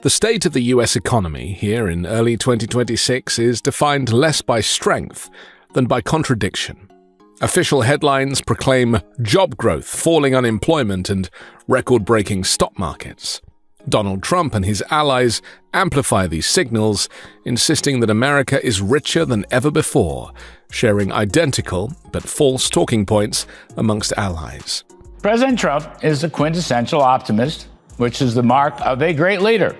The state of the US economy here in early 2026 is defined less by strength than by contradiction. Official headlines proclaim job growth, falling unemployment, and record-breaking stock markets. Donald Trump and his allies amplify these signals, insisting that America is richer than ever before, sharing identical but false talking points amongst allies. President Trump is a quintessential optimist, which is the mark of a great leader.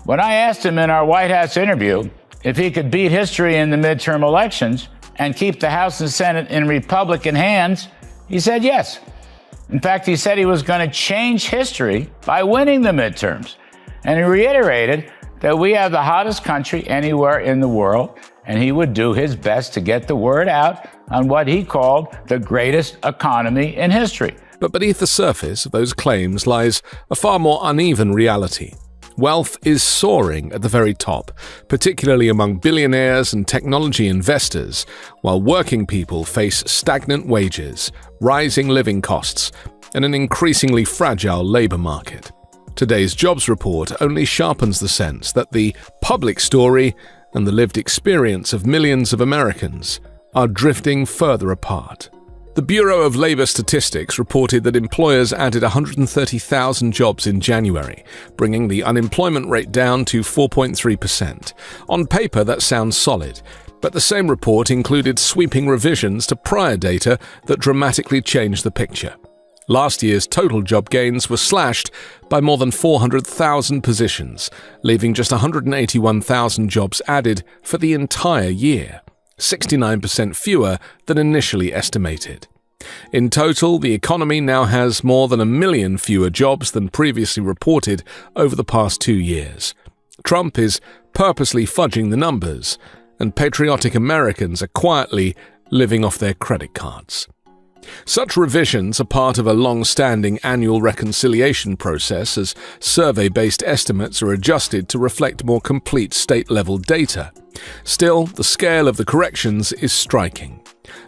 When I asked him in our White House interview if he could beat history in the midterm elections and keep the House and Senate in Republican hands, he said yes. In fact, he said he was going to change history by winning the midterms. And he reiterated that we have the hottest country anywhere in the world, and he would do his best to get the word out on what he called the greatest economy in history. But beneath the surface of those claims lies a far more uneven reality. Wealth is soaring at the very top, particularly among billionaires and technology investors, while working people face stagnant wages, rising living costs, and an increasingly fragile labor market. Today's jobs report only sharpens the sense that the public story and the lived experience of millions of Americans are drifting further apart. The Bureau of Labor Statistics reported that employers added 130,000 jobs in January, bringing the unemployment rate down to 4.3%. On paper, that sounds solid, but the same report included sweeping revisions to prior data that dramatically changed the picture. Last year's total job gains were slashed by more than 400,000 positions, leaving just 181,000 jobs added for the entire year. 69% fewer than initially estimated. In total, the economy now has more than 1 million fewer jobs than previously reported over the past 2 years. Trump is purposely fudging the numbers, and patriotic Americans are quietly living off their credit cards. Such revisions are part of a long-standing annual reconciliation process as survey-based estimates are adjusted to reflect more complete state-level data. Still, the scale of the corrections is striking.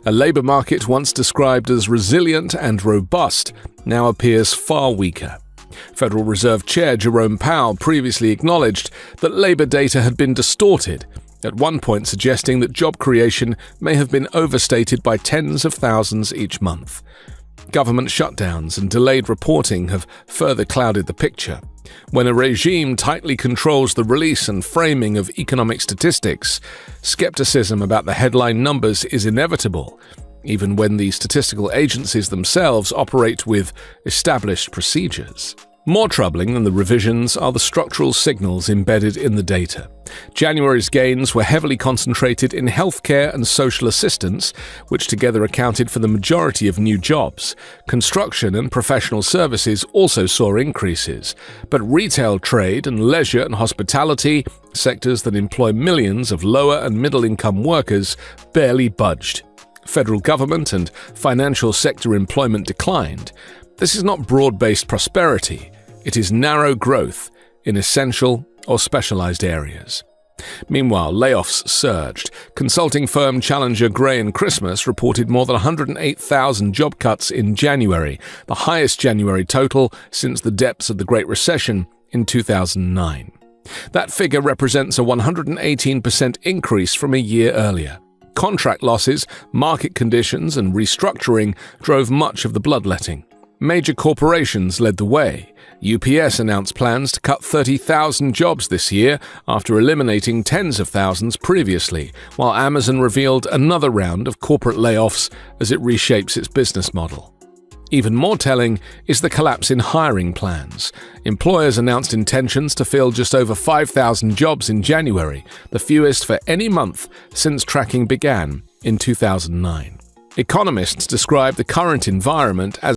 A labor market once described as resilient and robust now appears far weaker. Federal Reserve Chair Jerome Powell previously acknowledged that labor data had been distorted, at one point suggesting that job creation may have been overstated by tens of thousands each month. Government shutdowns and delayed reporting have further clouded the picture. When a regime tightly controls the release and framing of economic statistics, skepticism about the headline numbers is inevitable, even when the statistical agencies themselves operate with established procedures. More troubling than the revisions are the structural signals embedded in the data. January's gains were heavily concentrated in healthcare and social assistance, which together accounted for the majority of new jobs. Construction and professional services also saw increases, but retail, trade, and leisure and hospitality, sectors that employ millions of lower and middle-income workers, barely budged. Federal government and financial sector employment declined. This is not broad-based prosperity. It is narrow growth in essential or specialized areas. Meanwhile, layoffs surged. Consulting firm challenger Gray & Christmas reported more than 108,000 job cuts in January, the highest January total since the depths of the Great Recession in 2009. That figure represents a 118% increase from a year earlier. Contract losses, market conditions, and restructuring drove much of the bloodletting. Major corporations led the way. UPS announced plans to cut 30,000 jobs this year after eliminating tens of thousands previously, while Amazon revealed another round of corporate layoffs as it reshapes its business model. Even more telling is the collapse in hiring plans. Employers announced intentions to fill just over 5,000 jobs in January, the fewest for any month since tracking began in 2009. Economists describe the current environment as